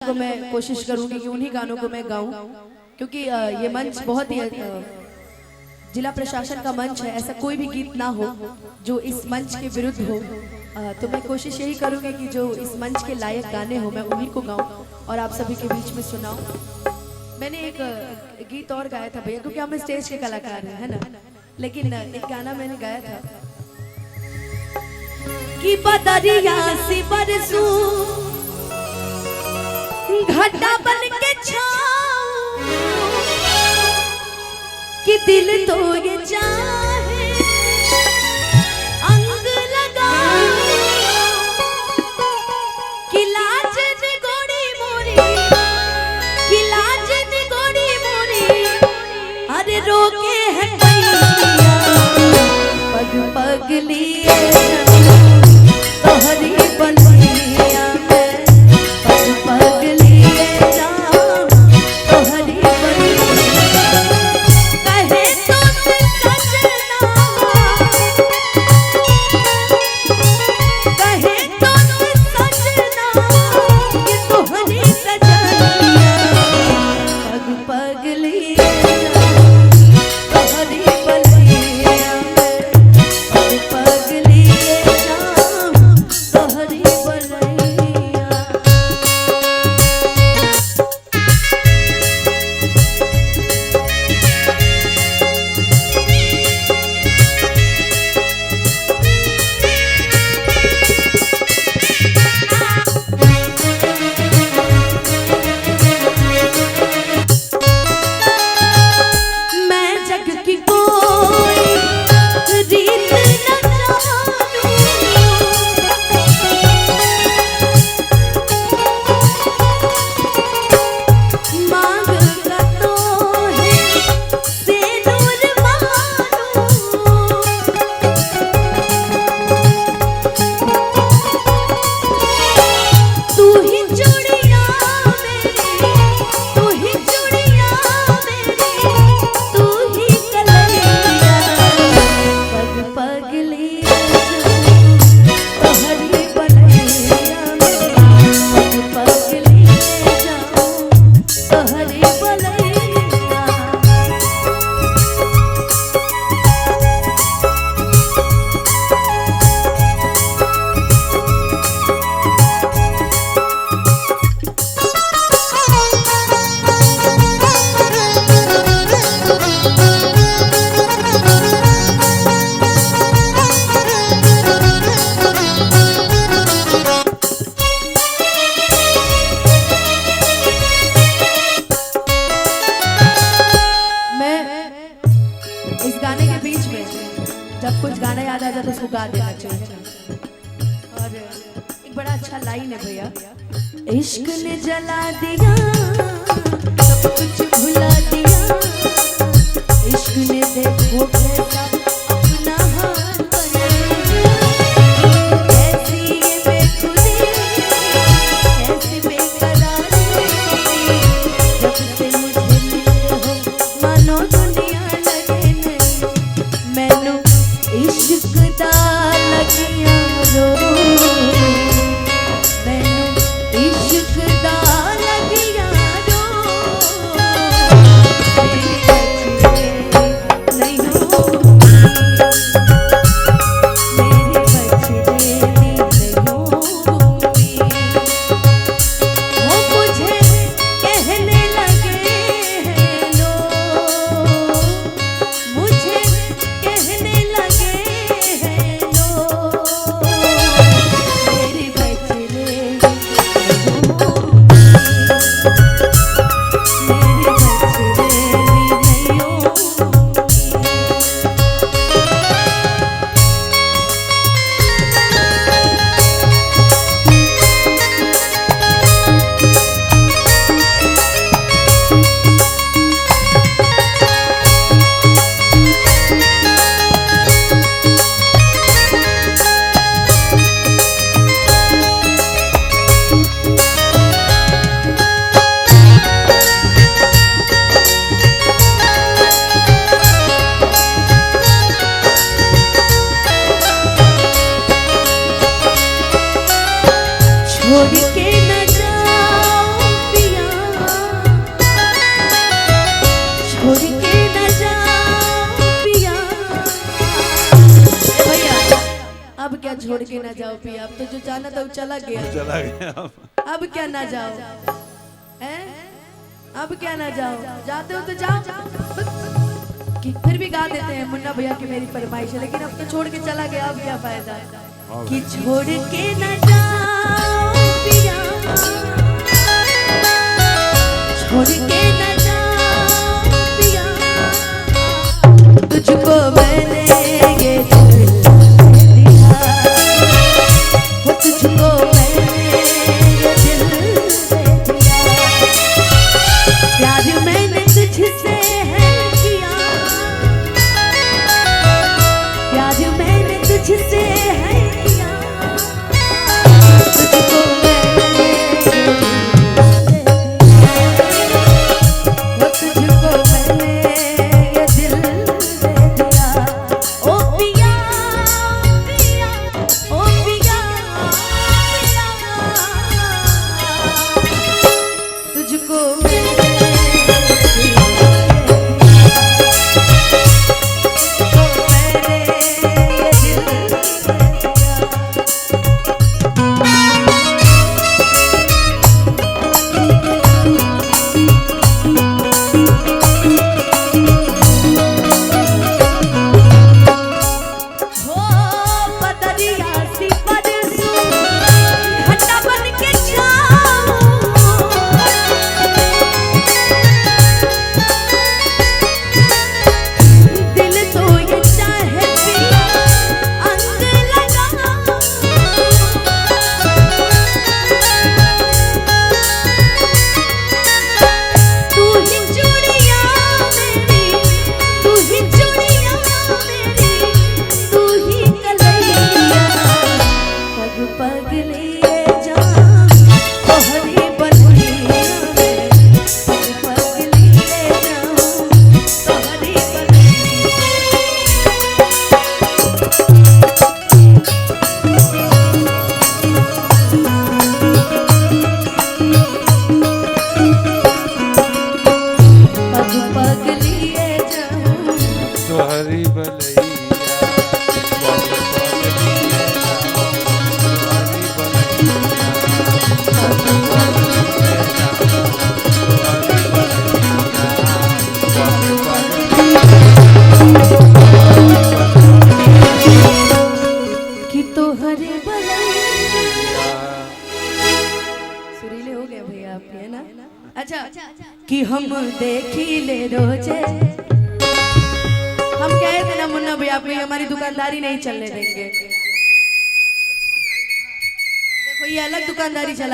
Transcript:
को मैं कोशिश करूंगी कि उन्हीं गानों को मैं गाऊं, क्योंकि ये मंच बहुत ही जिला प्रशासन का मंच है। ऐसा कोई भी गीत ना हो जो इस मंच के विरुद्ध हो। तो मैं कोशिश यही करूंगी कि जो इस मंच के लायक गाने हो मैं उन्हीं को गाऊं और आप सभी के बीच में सुनाऊं। मैंने एक गीत और गाया था भैया, क्योंकि हम स्टेज के कलाकार हैं, है ना। लेकिन एक गाना मैंने गाया था कि बदरिया सी बरसू घटा बन के छाऊं कि दिल तो ये चाहे अंग लगा कि लाज निगोड़ी मोरी, कि लाज निगोड़ी मोरी अरे रोके है पग पग लिए तोहरी बलिया में पग पग लिए जाऊं तोहरी बलिया। कहे तो सजना, कहे तो सजना कि तोहरी सजनिया पग पग लिए जाऊं तोहरी बलिया में पग पग लिए जाऊं तोहरी बलिया। मैं जग की कोई रीत न जानूं, मांग का तो है सिंदूर मानूं। तू ही चूड़ियां मेरी, तू ही चूड़ियां मेरी, तू ही कलैया पग पग लिए जाऊं तोहरी बलिया में पग पग लिए जाऊं तोहरी बलिया। मैं इस गाने के बीच में जब कुछ गाना याद आ जाए तो उसको गा देना चाहिए। और एक बड़ा अच्छा लाइन है भैया, इश्क ने जला दिया सब कुछ भुला दिया, इश्क ने देखो कैसा अपना हाल बनाया। कैसी ये बेखुदी, कैसी बेकरारी, जब से मुझे मिले हो मानो दुनिया लगे नहीं। मैनू इश्क दा लगिया रो, मैनू इश्क दा लगिया रो। छोड़ के ना जाओ पिया, अब तो जो जाना था वो चला गया। अब क्या ना जाओ, हैं? अब क्या ना जाओ, जाते हो तो जाओ। कि फिर भी गा देते हैं मुन्ना भैया की मेरी फरमाइश है, लेकिन अब तो छोड़ के चला गया, अब क्या फायदा कि छोड़ के ना जाओ पिया, छोड़ के ना जाओ पिया, तुझको मैंने ये दिल दिया, वो तुझको मैंने ये दिल दिया, प्यार मैंने तुझसे है किया, प्यार मैंने तुझसे है किया, तुझको मैंने वो तुझको मैंने ये दिल दे दिया। ओ पिया पिया, ओ पिया पिया, तुझको मैंने सुरीले हो गए भैया आप, है ना? अच्छा कि हम देखी ले रोजे, हम कहे थे ना मुन्ना भैया आप हमारी दुकानदारी नहीं चलने देंगे, देखो ये अलग दुकानदारी चला।